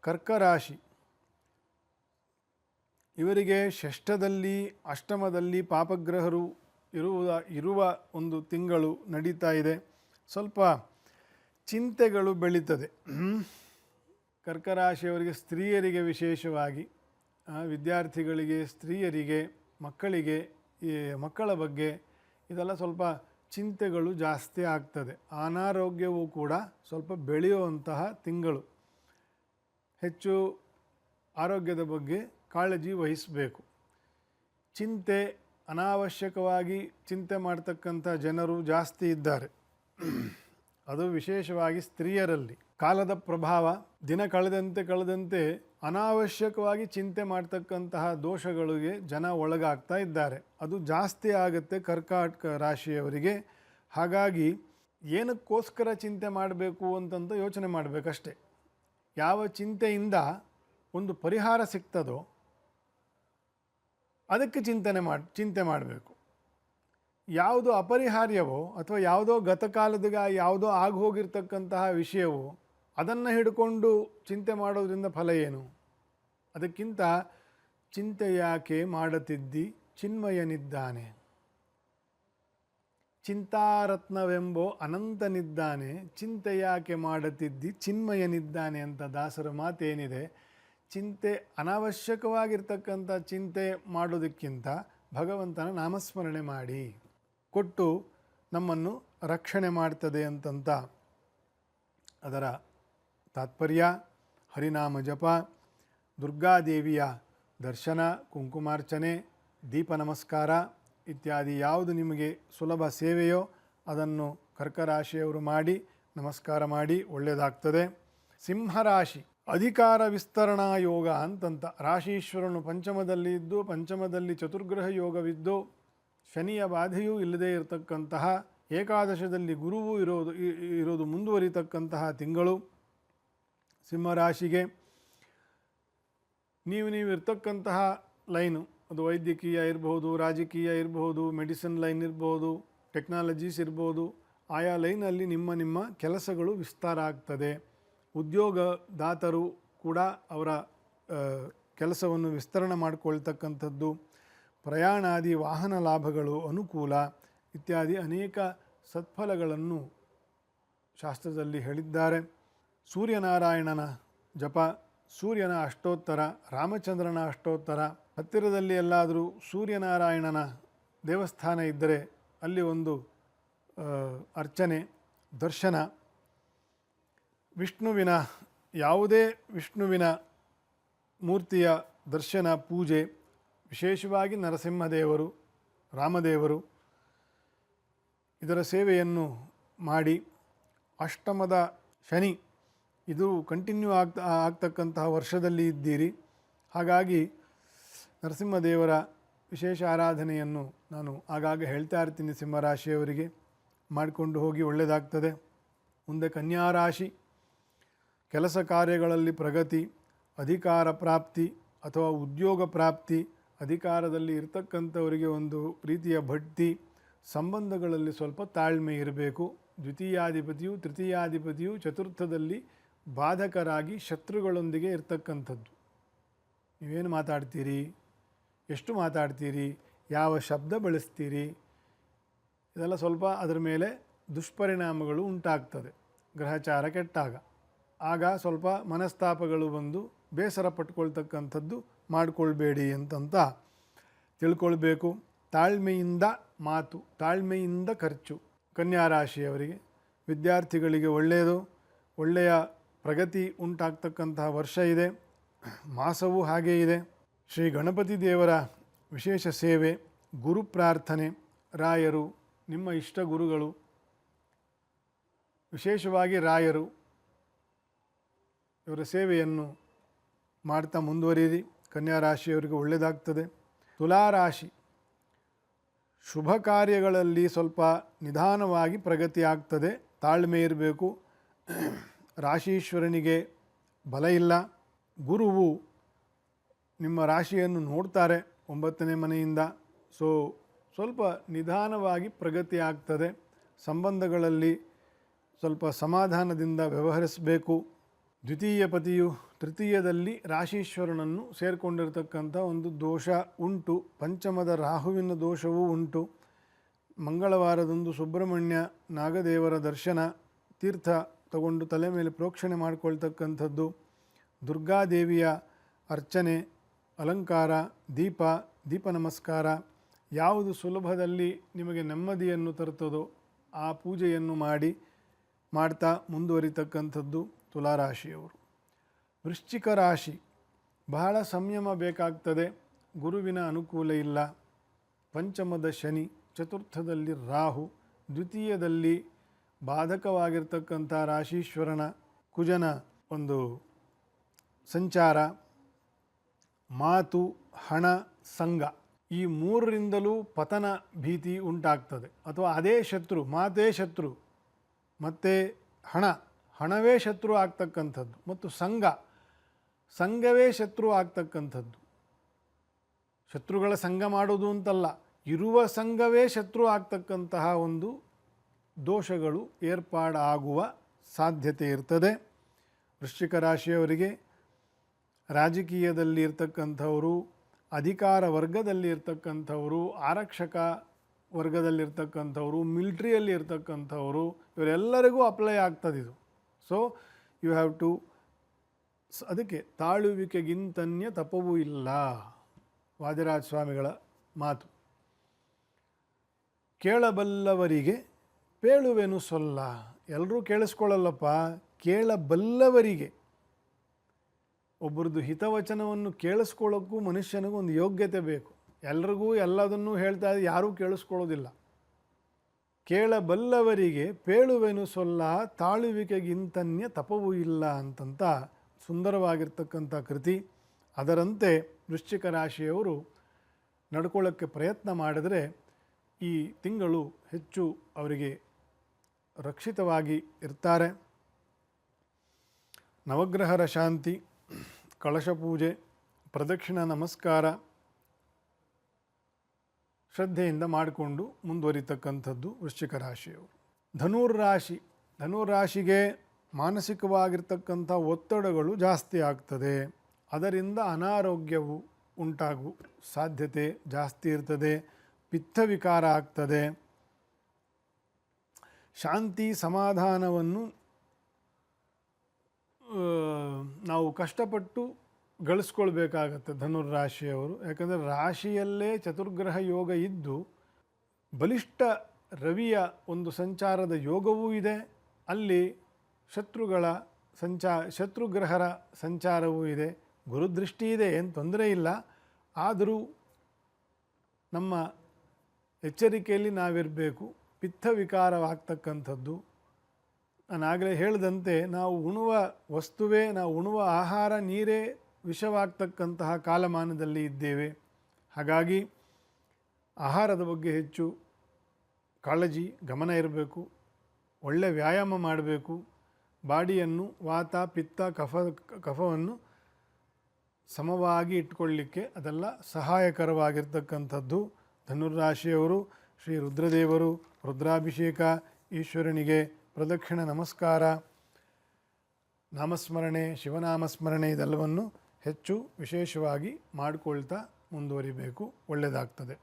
ಕರ್ಕ ರಾಶಿ ಇವರಿಗೆ ಷಷ್ಠದಲ್ಲಿ ಅಷ್ಟಮದಲ್ಲಿ ಪಾಪಗ್ರಹರು ಇರುವ ಒಂದು ತಿಂಗಳು ನಡೀತಾ ಇದೆ. ಸ್ವಲ್ಪ ಚಿಂತೆಗಳು ಬೆಳೀತದೆ. ಕರ್ಕ ರಾಶಿಯವರಿಗೆ ಸ್ತ್ರೀಯರಿಗೆ ವಿಶೇಷವಾಗಿ ವಿದ್ಯಾರ್ಥಿಗಳಿಗೆ, ಸ್ತ್ರೀಯರಿಗೆ, ಮಕ್ಕಳಿಗೆ, ಈ ಮಕ್ಕಳ ಬಗ್ಗೆ ಇದೆಲ್ಲ ಸ್ವಲ್ಪ ಚಿಂತೆಗಳು ಜಾಸ್ತಿ ಆಗ್ತದೆ. ಅನಾರೋಗ್ಯವೂ ಕೂಡ ಸ್ವಲ್ಪ ಬೆಳೆಯುವಂತಹ ತಿಂಗಳು. ಹೆಚ್ಚು ಆರೋಗ್ಯದ ಬಗ್ಗೆ ಕಾಳಜಿ ವಹಿಸಬೇಕು. ಚಿಂತೆ, ಅನಾವಶ್ಯಕವಾಗಿ ಚಿಂತೆ ಮಾಡ್ತಕ್ಕಂಥ ಜನರು ಜಾಸ್ತಿ ಇದ್ದಾರೆ. ಅದು ವಿಶೇಷವಾಗಿ ಸ್ತ್ರೀಯರಲ್ಲಿ. ಕಾಲದ ಪ್ರಭಾವ ದಿನ ಕಳೆದಂತೆ ಅನಾವಶ್ಯಕವಾಗಿ ಚಿಂತೆ ಮಾಡ್ತಕ್ಕಂತಹ ದೋಷಗಳಿಗೆ ಜನ ಒಳಗಾಗ್ತಾ ಇದ್ದಾರೆ. ಅದು ಜಾಸ್ತಿ ಆಗುತ್ತೆ ಕರ್ಕಾಟಕ ರಾಶಿಯವರಿಗೆ. ಹಾಗಾಗಿ ಏನಕ್ಕೋಸ್ಕರ ಚಿಂತೆ ಮಾಡಬೇಕು ಅಂತಂತ ಯೋಚನೆ ಮಾಡಬೇಕಷ್ಟೆ. ಯಾವ ಚಿಂತೆಯಿಂದ ಒಂದು ಪರಿಹಾರ ಸಿಗ್ತದೋ ಅದಕ್ಕೆ ಚಿಂತೆ ಮಾಡಬೇಕು. ಯಾವುದು ಅಪರಿಹಾರ್ಯವೋ ಅಥವಾ ಯಾವುದೋ ಗತಕಾಲದ ಯಾವುದೋ ಆಗೋಗಿರ್ತಕ್ಕಂತಹ ವಿಷಯವೋ ಅದನ್ನು ಹಿಡ್ಕೊಂಡು ಚಿಂತೆ ಮಾಡೋದ್ರಿಂದ ಫಲ ಏನು? ಅದಕ್ಕಿಂತ ಚಿಂತೆ ಯಾಕೆ ಮಾಡುತ್ತಿದ್ದಿ ಚಿನ್ಮಯನಿದ್ದಾನೆ, ಚಿಂತಾರತ್ನವೆಂಬೋ ಅನಂತನಿದ್ದಾನೆ, ಚಿಂತೆ ಯಾಕೆ ಮಾಡುತ್ತಿದ್ದಿ ಚಿನ್ಮಯನಿದ್ದಾನೆ ಅಂತ ದಾಸರ ಮಾತೇನಿದೆ. ಚಿಂತೆ, ಅನಾವಶ್ಯಕವಾಗಿರ್ತಕ್ಕಂಥ ಚಿಂತೆ ಮಾಡೋದಕ್ಕಿಂತ ಭಗವಂತನ ನಾಮಸ್ಮರಣೆ ಮಾಡಿ ಕೊಟ್ಟು ನಮ್ಮನ್ನು ರಕ್ಷಣೆ ಮಾಡ್ತದೆ ಅಂತಂತ ಅದರ ತಾತ್ಪರ್ಯ. ಹರಿನಾಮ ಜಪ, ದುರ್ಗಾದೇವಿಯ ದರ್ಶನ, ಕುಂಕುಮಾರ್ಚನೆ, ದೀಪ ನಮಸ್ಕಾರ ಇತ್ಯಾದಿ ಯಾವುದು ನಿಮಗೆ ಸುಲಭ ಸೇವೆಯೋ ಅದನ್ನು ಕರ್ಕರಾಶಿಯವರು ಮಾಡಿ ನಮಸ್ಕಾರ ಮಾಡಿ ಒಳ್ಳೆಯದಾಗ್ತದೆ. ಸಿಂಹರಾಶಿ ಅಧಿಕಾರ ವಿಸ್ತರಣಾ ಯೋಗ ಅಂತಂತ ರಾಶೀಶ್ವರನು ಪಂಚಮದಲ್ಲಿ ಇದ್ದು, ಪಂಚಮದಲ್ಲಿ ಚತುರ್ಗ್ರಹ ಯೋಗವಿದ್ದು, ಶನಿಯ ಬಾಧೆಯೂ ಇಲ್ಲದೇ ಇರತಕ್ಕಂತಹ, ಏಕಾದಶದಲ್ಲಿ ಗುರುವು ಇರೋದು ಮುಂದುವರಿತಕ್ಕಂತಹ ತಿಂಗಳು ಸಿಂಹರಾಶಿಗೆ. ನೀವು ಇರ್ತಕ್ಕಂತಹ ಲೈನು, ಅದು ವೈದ್ಯಕೀಯ ಇರ್ಬೋದು, ರಾಜಕೀಯ ಇರ್ಬೋದು, ಮೆಡಿಸಿನ್ ಲೈನ್ ಇರ್ಬೋದು, ಟೆಕ್ನಾಲಜೀಸ್ ಇರ್ಬೋದು, ಆಯಾ ಲೈನಲ್ಲಿ ನಿಮ್ಮ ಕೆಲಸಗಳು ವಿಸ್ತಾರ ಆಗ್ತದೆ. ಉದ್ಯೋಗದಾತರು ಕೂಡ ಅವರ ಕೆಲಸವನ್ನು ವಿಸ್ತರಣೆ ಮಾಡಿಕೊಳ್ತಕ್ಕಂಥದ್ದು, ಪ್ರಯಾಣಾದಿ ವಾಹನ ಲಾಭಗಳು, ಅನುಕೂಲ ಇತ್ಯಾದಿ ಅನೇಕ ಸತ್ಫಲಗಳನ್ನು ಶಾಸ್ತ್ರದಲ್ಲಿ ಹೇಳಿದ್ದಾರೆ. ಸೂರ್ಯನಾರಾಯಣನ ಜಪ, ಸೂರ್ಯನ ಅಷ್ಟೋತ್ತರ, ರಾಮಚಂದ್ರನ ಅಷ್ಟೋತ್ತರ, ಹತ್ತಿರದಲ್ಲಿ ಎಲ್ಲಾದರೂ ಸೂರ್ಯನಾರಾಯಣನ ದೇವಸ್ಥಾನ ಇದ್ದರೆ ಅಲ್ಲಿ ಒಂದು ಅರ್ಚನೆ, ದರ್ಶನ, ವಿಷ್ಣುವಿನ ಯಾವುದೇ ವಿಷ್ಣುವಿನ ಮೂರ್ತಿಯ ದರ್ಶನ, ಪೂಜೆ, ವಿಶೇಷವಾಗಿ ನರಸಿಂಹದೇವರು, ರಾಮದೇವರು ಇದರ ಸೇವೆಯನ್ನು ಮಾಡಿ. ಅಷ್ಟಮದ ಶನಿ ಇದು ಕಂಟಿನ್ಯೂ ಆಗ್ತಕ್ಕಂತಹ ವರ್ಷದಲ್ಲಿ ಇದ್ದೀರಿ. ಹಾಗಾಗಿ ನರಸಿಂಹದೇವರ ವಿಶೇಷ ಆರಾಧನೆಯನ್ನು ನಾನು ಆಗಾಗ ಹೇಳ್ತಾ ಇರ್ತೀನಿ. ಸಿಂಹರಾಶಿಯವರಿಗೆ ಮಾಡಿಕೊಂಡು ಹೋಗಿ ಒಳ್ಳೆಯದಾಗ್ತದೆ. ಮುಂದೆ ಕನ್ಯಾರಾಶಿ ಕೆಲಸ ಕಾರ್ಯಗಳಲ್ಲಿ ಪ್ರಗತಿ, ಅಧಿಕಾರ ಪ್ರಾಪ್ತಿ ಅಥವಾ ಉದ್ಯೋಗ ಪ್ರಾಪ್ತಿ, ಅಧಿಕಾರದಲ್ಲಿ ಇರ್ತಕ್ಕಂಥವರಿಗೆ ಒಂದು ರೀತಿಯ ಬಡ್ತಿ, ಸಂಬಂಧಗಳಲ್ಲಿ ಸ್ವಲ್ಪ ತಾಳ್ಮೆ ಇರಬೇಕು. ದ್ವಿತೀಯಾಧಿಪತಿಯು ತೃತೀಯಾಧಿಪತಿಯು ಚತುರ್ಥದಲ್ಲಿ ಬಾಧಕರಾಗಿ ಶತ್ರುಗಳೊಂದಿಗೆ ಇರ್ತಕ್ಕಂಥದ್ದು. ನೀವೇನು ಮಾತಾಡ್ತೀರಿ, ಎಷ್ಟು ಮಾತಾಡ್ತೀರಿ, ಯಾವ ಶಬ್ದ ಬಳಸ್ತೀರಿ, ಇದೆಲ್ಲ ಸ್ವಲ್ಪ ಅದರ ಮೇಲೆ ದುಷ್ಪರಿಣಾಮಗಳು ಉಂಟಾಗ್ತದೆ. ಗ್ರಹಚಾರ ಕೆಟ್ಟಾಗ ಆಗ ಸ್ವಲ್ಪ ಮನಸ್ತಾಪಗಳು ಬಂದು ಬೇಸರ ಪಟ್ಕೊಳ್ತಕ್ಕಂಥದ್ದು ಮಾಡಿಕೊಳ್ಬೇಡಿ ಅಂತಂತ ತಿಳ್ಕೊಳ್ಬೇಕು. ತಾಳ್ಮೆಯಿಂದ ಮಾತು, ತಾಳ್ಮೆಯಿಂದ ಖರ್ಚು. ಕನ್ಯಾರಾಶಿಯವರಿಗೆ, ವಿದ್ಯಾರ್ಥಿಗಳಿಗೆ ಒಳ್ಳೆಯ ಪ್ರಗತಿ ಉಂಟಾಗ್ತಕ್ಕಂತಹ ವರ್ಷ ಇದೆ. ಮಾಸವೂ ಹಾಗೇ ಇದೆ. ಶ್ರೀ ಗಣಪತಿ ದೇವರ ವಿಶೇಷ ಸೇವೆ, ಗುರು ಪ್ರಾರ್ಥನೆ, ರಾಯರು, ನಿಮ್ಮ ಇಷ್ಟ ಗುರುಗಳು, ವಿಶೇಷವಾಗಿ ರಾಯರು, ಇವರ ಸೇವೆಯನ್ನು ಮಾಡ್ತಾ ಮುಂದುವರಿಯಿರಿ. ಕನ್ಯಾರಾಶಿಯವರಿಗೆ ಒಳ್ಳೆಯದಾಗ್ತದೆ. ತುಲಾರಾಶಿ ಶುಭ ಕಾರ್ಯಗಳಲ್ಲಿ ಸ್ವಲ್ಪ ನಿಧಾನವಾಗಿ ಪ್ರಗತಿ ಆಗ್ತದೆ. ತಾಳ್ಮೆ ಇರಬೇಕು. ರಾಶೀಶ್ವರನಿಗೆ ಬಲ ಇಲ್ಲ. ಗುರುವು ನಿಮ್ಮ ರಾಶಿಯನ್ನು ನೋಡ್ತಾರೆ 9ನೇ ಮನೆಯಿಂದ. ಸ್ವಲ್ಪ ನಿಧಾನವಾಗಿ ಪ್ರಗತಿ ಆಗ್ತದೆ. ಸಂಬಂಧಗಳಲ್ಲಿ ಸ್ವಲ್ಪ ಸಮಾಧಾನದಿಂದ ವ್ಯವಹರಿಸಬೇಕು. ದ್ವಿತೀಯ ಪತಿಯು ತೃತೀಯದಲ್ಲಿ ರಾಶೀಶ್ವರನನ್ನು ಸೇರಿಕೊಂಡಿರ್ತಕ್ಕಂಥ ಒಂದು ದೋಷ ಉಂಟು. ಪಂಚಮದ ರಾಹುವಿನ ದೋಷವೂ ಉಂಟು. ಮಂಗಳವಾರದಂದು ಸುಬ್ರಹ್ಮಣ್ಯ ನಾಗದೇವರ ದರ್ಶನ, ತೀರ್ಥ ತಗೊಂಡು ತಲೆ ಮೇಲೆ ಪ್ರೋಕ್ಷಣೆ ಮಾಡಿಕೊಳ್ತಕ್ಕಂಥದ್ದು, ದುರ್ಗಾದೇವಿಯ ಅರ್ಚನೆ, ಅಲಂಕಾರ, ದೀಪ ನಮಸ್ಕಾರ, ಯಾವುದು ಸುಲಭದಲ್ಲಿ ನಿಮಗೆ ನೆಮ್ಮದಿಯನ್ನು ತರುತ್ತದೋ ಆ ಪೂಜೆಯನ್ನು ಮಾಡ್ತಾ ಮುಂದುವರಿತಕ್ಕಂಥದ್ದು ತುಲಾರಾಶಿಯವರು. ವೃಶ್ಚಿಕ ರಾಶಿ ಬಹಳ ಸಂಯಮ ಬೇಕಾಗ್ತದೆ. ಗುರುವಿನ ಅನುಕೂಲ ಇಲ್ಲ. ಪಂಚಮದ ಶನಿ, ಚತುರ್ಥದಲ್ಲಿ ರಾಹು, ದ್ವಿತೀಯದಲ್ಲಿ ಬಾಧಕವಾಗಿರ್ತಕ್ಕಂಥ ರಾಶೀಶ್ವರನ ಕುಜನ ಒಂದು ಸಂಚಾರ, ಮಾತು, ಹಣ, ಸಂಘ ಈ ಮೂರರಿಂದಲೂ ಪತನ ಭೀತಿ ಉಂಟಾಗ್ತದೆ. ಅಥವಾ ಅದೇ ಶತ್ರು, ಮಾತೇ ಶತ್ರು, ಮತ್ತು ಹಣವೇ ಶತ್ರು ಆಗ್ತಕ್ಕಂಥದ್ದು, ಮತ್ತು ಸಂಘವೇ ಶತ್ರು ಆಗ್ತಕ್ಕಂಥದ್ದು. ಶತ್ರುಗಳ ಸಂಘ ಮಾಡೋದು ಅಂತಲ್ಲ, ಇರುವ ಸಂಘವೇ ಶತ್ರು ಆಗ್ತಕ್ಕಂತಹ ಒಂದು ದೋಷಗಳು ಏರ್ಪಾಡಾಗುವ ಸಾಧ್ಯತೆ ಇರ್ತದೆ. ವೃಶ್ಚಿಕ ರಾಶಿಯವರಿಗೆ ರಾಜಕೀಯದಲ್ಲಿ ಇರ್ತಕ್ಕಂಥವರು, ಅಧಿಕಾರ ವರ್ಗದಲ್ಲಿ ಇರ್ತಕ್ಕಂಥವರು, ಆರಕ್ಷಕ ವರ್ಗದಲ್ಲಿರ್ತಕ್ಕಂಥವರು, ಮಿಲ್ಟ್ರಿಯಲ್ಲಿ ಇರ್ತಕ್ಕಂಥವರು, ಇವರೆಲ್ಲರಿಗೂ ಅಪ್ಲೈ ಆಗ್ತದೆ ಇದು. ಸೊ ಯು ಹ್ಯಾವ್ ಟು, ಅದಕ್ಕೆ ತಾಳುವಿಕೆಗಿಂತನ್ಯ ತಪವೂ ಇಲ್ಲ, ವಾದಿರಾಜ ಸ್ವಾಮಿಗಳ ಮಾತು. ಕೇಳಬಲ್ಲವರಿಗೆ ಪೇಳುವೆನು ಸೊಲ್ಲ. ಎಲ್ಲರೂ ಕೇಳಿಸ್ಕೊಳ್ಳಲ್ಲಪ್ಪ, ಕೇಳಬಲ್ಲವರಿಗೆ. ಒಬ್ಬರದ್ದು ಹಿತವಚನವನ್ನು ಕೇಳಿಸ್ಕೊಳ್ಳೋಕ್ಕೂ ಮನುಷ್ಯನಿಗೂ ಒಂದು ಯೋಗ್ಯತೆ ಬೇಕು. ಎಲ್ರಿಗೂ ಎಲ್ಲದನ್ನೂ ಹೇಳ್ತಾ ಇದ್ದರೆ ಯಾರೂ ಕೇಳಿಸ್ಕೊಳ್ಳೋದಿಲ್ಲ. ಕೇಳಬಲ್ಲವರಿಗೆ ಪೇಳುವೆನು ಸೊಲ್ಲ, ತಾಳುವಿಕೆಗಿಂತನ್ಯ ತಪವೂ ಇಲ್ಲ ಅಂತಂತ ಸುಂದರವಾಗಿರ್ತಕ್ಕಂಥ ಕೃತಿ. ಅದರಂತೆ ವೃಶ್ಚಿಕ ರಾಶಿಯವರು ನಡ್ಕೊಳ್ಳೋಕ್ಕೆ ಪ್ರಯತ್ನ ಮಾಡಿದರೆ ಈ ತಿಂಗಳು ಹೆಚ್ಚು ಅವರಿಗೆ ರಕ್ಷಿತವಾಗಿ ಇರ್ತಾರೆ. ನವಗ್ರಹರ ಶಾಂತಿ, ಕಳಶ ಪೂಜೆ, ಪ್ರದಕ್ಷಿಣ ನಮಸ್ಕಾರ ಶ್ರದ್ಧೆಯಿಂದ ಮಾಡಿಕೊಂಡು ಮುಂದುವರಿತಕ್ಕಂಥದ್ದು ವೃಶ್ಚಿಕ ರಾಶಿಯವರು. ಧನುರಾಶಿಗೆ ಮಾನಸಿಕವಾಗಿರ್ತಕ್ಕಂಥ ಒತ್ತಡಗಳು ಜಾಸ್ತಿ ಆಗ್ತದೆ. ಅದರಿಂದ ಅನಾರೋಗ್ಯವು ಉಂಟಾಗುವ ಸಾಧ್ಯತೆ ಜಾಸ್ತಿ ಇರ್ತದೆ. ಪಿತ್ತವಿಕಾರ ಆಗ್ತದೆ. ಶಾಂತಿ ಸಮಾಧಾನವನ್ನು ನಾವು ಕಷ್ಟಪಟ್ಟು ಗಳಿಸ್ಕೊಳ್ಬೇಕಾಗತ್ತೆ ಧನುರಾಶಿಯವರು. ಯಾಕಂದರೆ ರಾಶಿಯಲ್ಲೇ ಚತುರ್ಗ್ರಹ ಯೋಗ ಇದ್ದು ಬಲಿಷ್ಠ ರವಿಯ ಒಂದು ಸಂಚಾರದ ಯೋಗವೂ ಇದೆ. ಅಲ್ಲಿ ಶತ್ರುಗ್ರಹರ ಸಂಚಾರವೂ ಇದೆ. ಗುರುದೃಷ್ಟಿ ಇದೆ, ಏನು ತೊಂದರೆ ಇಲ್ಲ. ಆದರೂ ನಮ್ಮ ಎಚ್ಚರಿಕೆಯಲ್ಲಿ ನಾವಿರಬೇಕು. ಪಿತ್ತವಿಕಾರವಾಗ್ತಕ್ಕಂಥದ್ದು, ನಾನಾಗಲೇ ಹೇಳಿದಂತೆ ನಾವು ಉಣ್ಣುವ ವಸ್ತುವೇ, ನಾವು ಉಣ್ಣುವ ಆಹಾರ ನೀರೇ ವಿಷವಾಗ್ತಕ್ಕಂತಹ ಕಾಲಮಾನದಲ್ಲಿ ಇದ್ದೇವೆ. ಹಾಗಾಗಿ ಆಹಾರದ ಬಗ್ಗೆ ಹೆಚ್ಚು ಕಾಳಜಿ, ಗಮನ ಇರಬೇಕು. ಒಳ್ಳೆಯ ವ್ಯಾಯಾಮ ಮಾಡಬೇಕು. ಬಾಡಿಯನ್ನು, ವಾತ, ಪಿತ್ತ, ಕಫವನ್ನು ಸಮವಾಗಿ ಇಟ್ಕೊಳ್ಳಿಕ್ಕೆ ಅದೆಲ್ಲ ಸಹಾಯಕರವಾಗಿರ್ತಕ್ಕಂಥದ್ದು. ಧನುರಾಶಿಯವರು ಶ್ರೀ ರುದ್ರದೇವರು, ರುದ್ರಾಭಿಷೇಕ, ಈಶ್ವರನಿಗೆ ಪ್ರದಕ್ಷಿಣ ನಮಸ್ಕಾರ, ನಾಮಸ್ಮರಣೆ, ಶಿವನಾಮಸ್ಮರಣೆ ಇದೆಲ್ಲವನ್ನು ಹೆಚ್ಚು ವಿಶೇಷವಾಗಿ ಮಾಡಿಕೊಳ್ತಾ ಮುಂದುವರಿಬೇಕು. ಒಳ್ಳೆಯದಾಗ್ತದೆ.